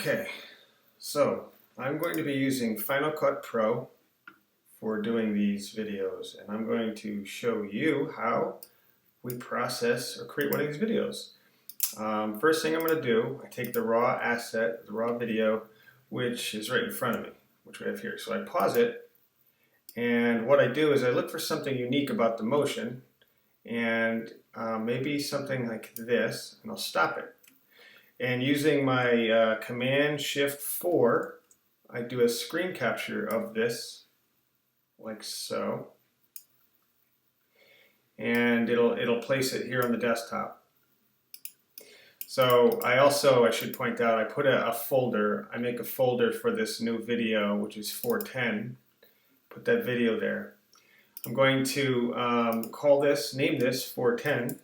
Okay, so I'm going to be using Final Cut Pro for doing these videos, and I'm going to show you how we process or create one of these videos. First thing I'm going to do, I take the raw asset, the raw video, which is right in front of me, which we have here. So I pause it, and what I do is I look for something unique about the motion, and maybe something like this, and I'll stop it. And using my Command Shift 4, I do a screen capture of this, like so. And it'll place it here on the desktop. So I should point out, I put a folder, I make a folder for this new video, which is 410. Put that video there. I'm going to name this 410.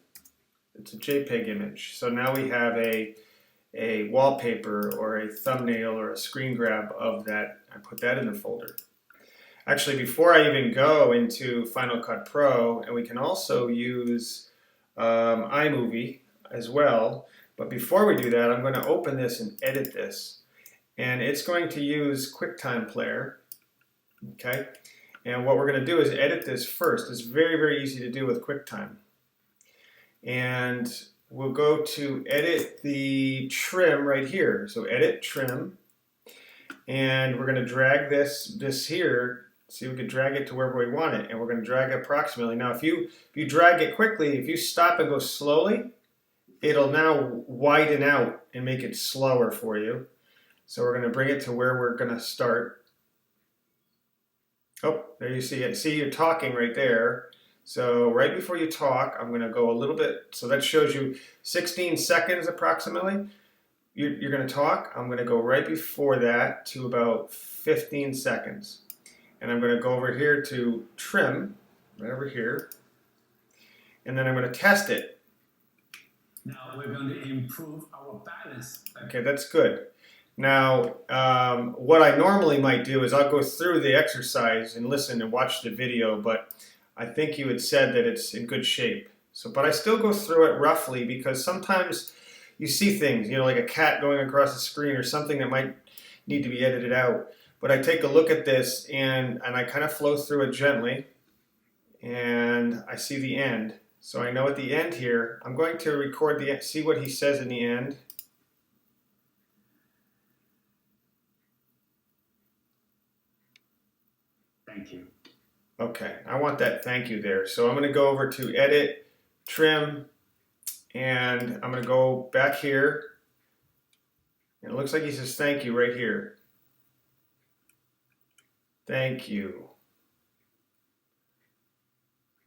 It's a JPEG image. So now we have a wallpaper or a thumbnail or a screen grab of that. I put that in the folder. Actually, before I even go into Final Cut Pro, and we can also use iMovie as well, but before we do that, I'm going to open this and edit this. And it's going to use QuickTime Player, okay? And what we're going to do is edit this first. It's very, very easy to do with QuickTime. And we'll go to edit the trim right here. So edit trim, and we're going to drag this here. See, we can drag it to wherever we want it, and we're going to drag it approximately. Now, if you drag it quickly, if you stop and go slowly, it'll now widen out and make it slower for you. So we're going to bring it to where we're going to start. Oh, there you see it. See, you're talking right there. So right before you talk, I'm going to go a little bit, so that shows you 16 seconds approximately. You're going to talk. I'm going to go right before that to about 15 seconds. And I'm going to go over here to trim, right over here. And then I'm going to test it. Now we're going to improve our balance. Okay, that's good. Now, what I normally might do is I'll go through the exercise and listen and watch the video, but I think you had said that it's in good shape. So, but I still go through it roughly because sometimes you see things, you know, like a cat going across the screen or something that might need to be edited out. But I take a look at this and I kind of flow through it gently, and I see the end. So I know at the end here, I'm going to record the end, see what he says in the end. Thank you. Okay, I want that thank you there. So I'm going to go over to edit, trim, and I'm going to go back here. And it looks like he says thank you right here. Thank you.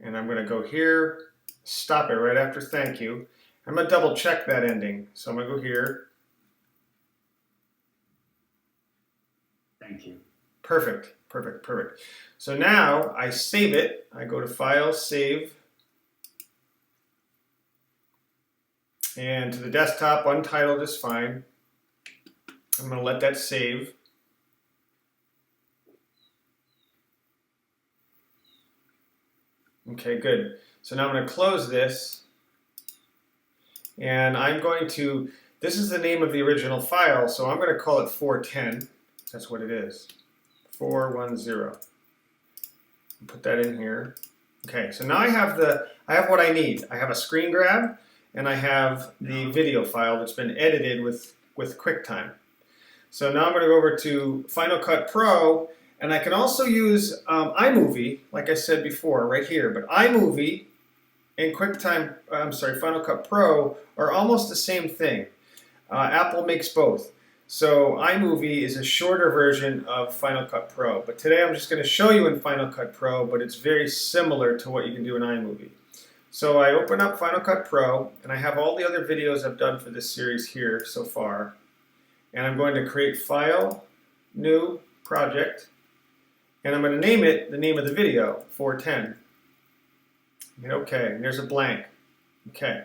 And I'm going to go here, stop it right after thank you. I'm going to double check that ending. So I'm going to go here. Thank you. Perfect, perfect, perfect. So now I save it. I go to File, Save, and to the desktop, untitled is fine. I'm going to let that save. Okay, good. So now I'm going to close this, and I'm going to, this is the name of the original file, so I'm going to call it 410. That's what it is, 410. Put that in here. Okay, so now I have what I need. I have a screen grab, and I have the video file that's been edited with QuickTime. So now I'm going to go over to Final Cut Pro, and I can also use iMovie, like I said before, right here. But iMovie and Final Cut Pro are almost the same thing. Apple makes both. So iMovie is a shorter version of Final Cut Pro. But today I'm just going to show you in Final Cut Pro, but it's very similar to what you can do in iMovie. So I open up Final Cut Pro, and I have all the other videos I've done for this series here so far. And I'm going to create File, New, Project. And I'm going to name it the name of the video, 410. Hit OK, and there's a blank. Okay,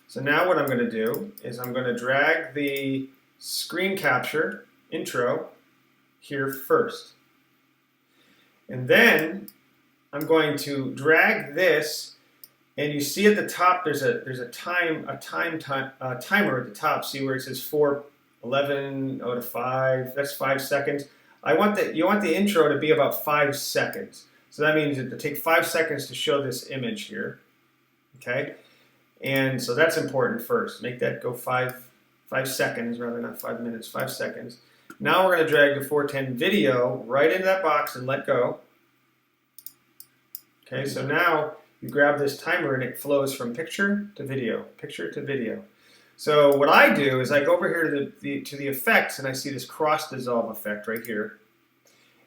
so now what I'm going to do is I'm going to drag the screen capture intro here first. And then I'm going to drag this, and you see at the top there's a timer at the top. See where it says 4 11 out of 5. That's 5 seconds. You want the intro to be about 5 seconds. So that means it take 5 seconds to show this image here. Okay, and so that's important first. Make that go 5 seconds rather than 5 minutes. 5 seconds. Now we're going to drag the 410 video right into that box and let go. Okay, so now you grab this timer and it flows from picture to video, picture to video. So what I do is I go over here to the effects and I see this cross dissolve effect right here.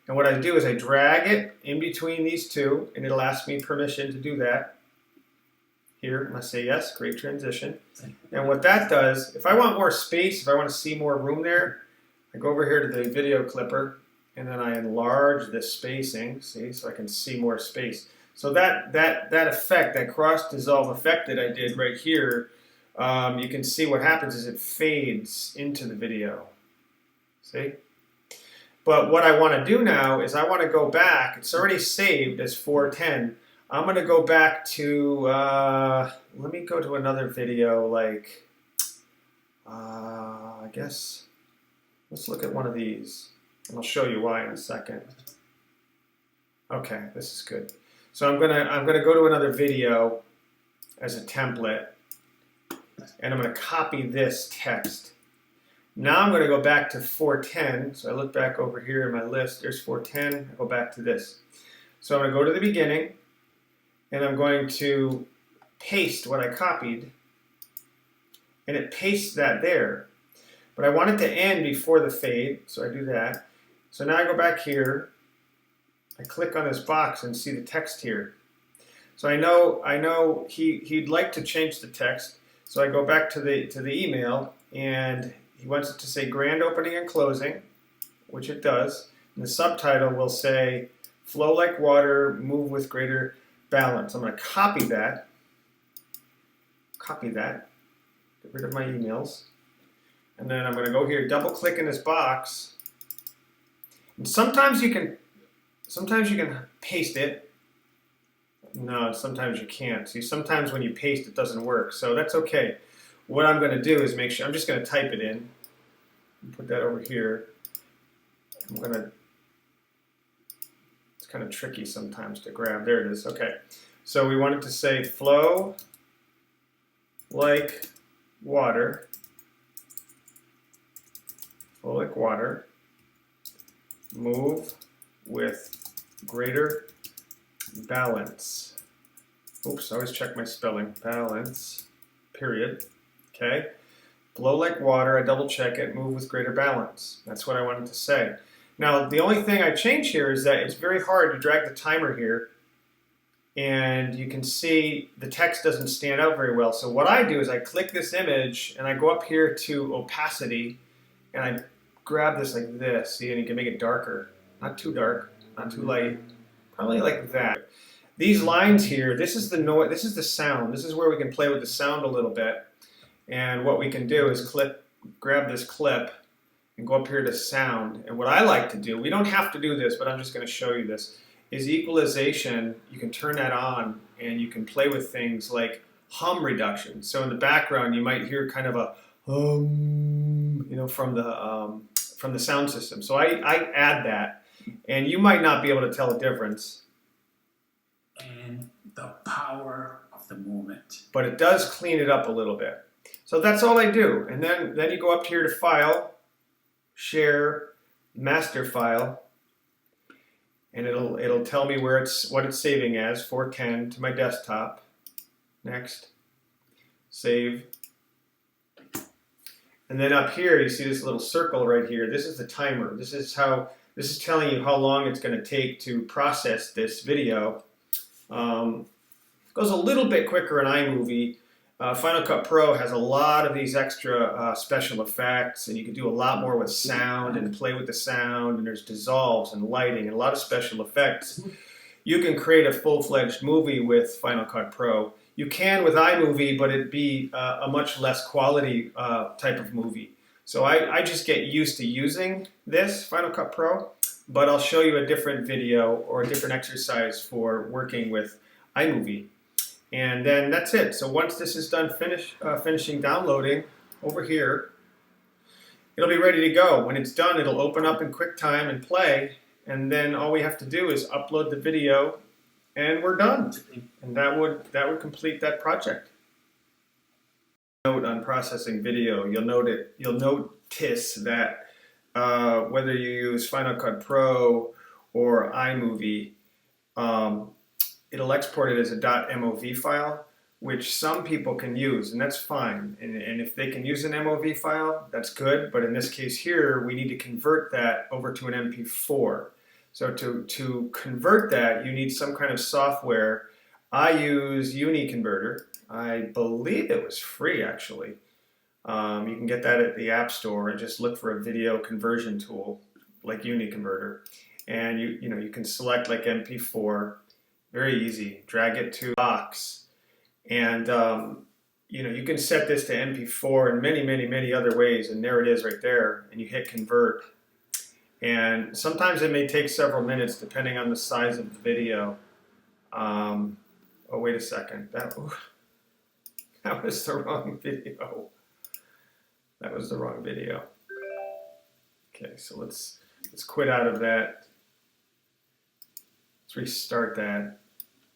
And what I do is I drag it in between these two and it'll ask me permission to do that. Here, and I say yes, great transition. And what that does, if I want more space, if I want to see more room there, I go over here to the video clipper and then I enlarge the spacing, see, so I can see more space. So that effect, that cross dissolve effect that I did right here, you can see what happens is it fades into the video. See? But what I want to do now is I want to go back. It's already saved as 410. I'm going to go back to, let me go to another video like, I guess, let's look at one of these. And I'll show you why in a second. Okay, this is good. So I'm gonna go to another video as a template, and I'm gonna copy this text. Now I'm gonna go back to 410. So I look back over here in my list. There's 410. I go back to this. So I'm gonna go to the beginning, and I'm going to paste what I copied, and it pastes that there. But I want it to end before the fade, so I do that. So now I go back here. I click on this box and see the text here. So I know he'd like to change the text. So I go back to the email and he wants it to say grand opening and closing, which it does. And the subtitle will say flow like water, move with greater balance. I'm going to copy that, get rid of my emails. And then I'm going to go here, double click in this box. And sometimes you can paste it. No, sometimes you can't. See, sometimes when you paste it doesn't work. So that's okay. What I'm going to do is make sure, I'm just going to type it in. Put that over here. It's kind of tricky sometimes to grab. There it is. Okay. So we want it to say flow like water. Flow like water. Move with greater balance. Oops, I always check my spelling. Balance, period. Okay. Flow like water, I double check it, move with greater balance. That's what I wanted to say. Now, the only thing I change here is that it's very hard to drag the timer here, and you can see the text doesn't stand out very well. So what I do is I click this image, and I go up here to opacity, and I grab this like this, see, and you can make it darker. Not too dark, not too light, probably like that. These lines here, this is the noise, this is the sound. This is where we can play with the sound a little bit. And what we can do is grab this clip and go up here to sound. And what I like to do, we don't have to do this, but I'm just going to show you this, is equalization. You can turn that on and you can play with things like hum reduction. So in the background, you might hear kind of a you know, from the sound system. So I add that, and you might not be able to tell the difference. And the power of the moment. But it does clean it up a little bit. So that's all I do. And then you go up here to File, Share, Master File, and it'll tell me what it's saving as, 410 to my desktop. Next, save. And then up here, you see this little circle right here. This is the timer. This is telling you how long it's going to take to process this video. It goes a little bit quicker in iMovie. Final Cut Pro has a lot of these extra special effects, and you can do a lot more with sound and play with the sound, and there's dissolves and lighting and a lot of special effects. You can create a full-fledged movie with Final Cut Pro. You can with iMovie, but it'd be a much less quality type of movie. So I just get used to using this Final Cut Pro, but I'll show you a different video or a different exercise for working with iMovie. And then that's it. So once this is done finishing downloading over here, it'll be ready to go. When it's done, it'll open up in QuickTime and play, and then all we have to do is upload the video, and we're done. And that would complete that project. Note on processing video, you'll notice that whether you use Final Cut Pro or iMovie, it'll export it as a .mov file, which some people can use, and that's fine. And if they can use an MOV file, that's good. But in this case here, we need to convert that over to an MP4. So to convert that, you need some kind of software. I use UniConverter. I believe it was free, actually. You can get that at the App Store and just look for a video conversion tool like UniConverter. And you can select like MP4, very easy. Drag it to box, and you can set this to MP4 in many other ways. And there it is right there. And you hit convert. And sometimes it may take several minutes depending on the size of the video. Oh, wait a second. That was the wrong video. That was the wrong video. Okay, so let's quit out of that. Let's restart that.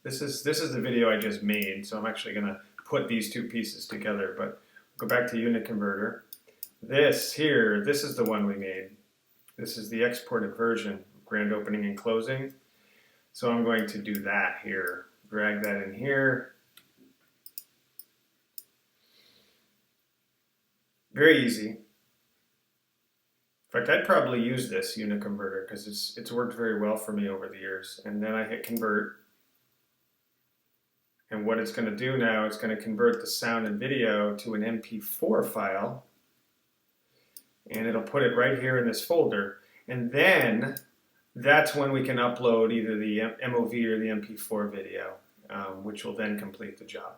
This is the video I just made, so I'm actually going to put these two pieces together. But go back to UniConverter. This is the one we made. This is the exported version, grand opening and closing. So I'm going to do that here. Drag that in here. Very easy. In fact, I'd probably use this UniConverter because it's worked very well for me over the years. And then I hit convert. And what it's going to do now, it's going to convert the sound and video to an MP4 file. And it'll put it right here in this folder. And then that's when we can upload either the MOV or the MP4 video, which will then complete the job.